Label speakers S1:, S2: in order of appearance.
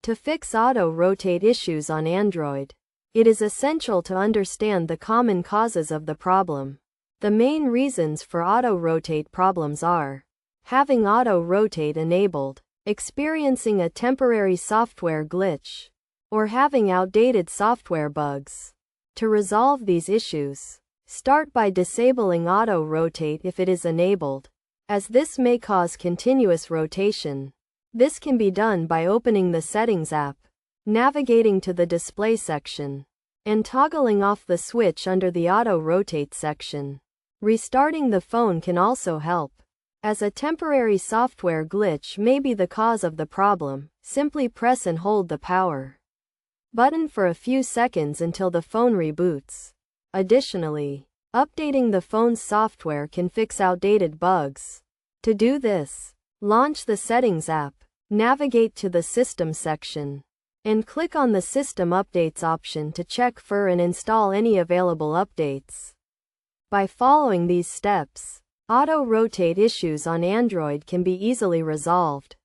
S1: To fix auto-rotate issues on Android, it is essential to understand the common causes of the problem. The main reasons for auto-rotate problems are having auto-rotate enabled, experiencing a temporary software glitch, or having outdated software bugs. To resolve these issues, start by disabling auto-rotate if it is enabled, as this may cause continuous rotation. This can be done by opening the Settings app, navigating to the Display section, and toggling off the switch under the Auto-Rotate section. Restarting the phone can also help, as a temporary software glitch may be the cause of the problem. Simply press and hold the power button for a few seconds until the phone reboots. Additionally, updating the phone's software can fix outdated bugs. To do this, launch the Settings app, navigate to the System section, and click on the System Updates option to check for and install any available updates. By following these steps, auto-rotate issues on Android can be easily resolved.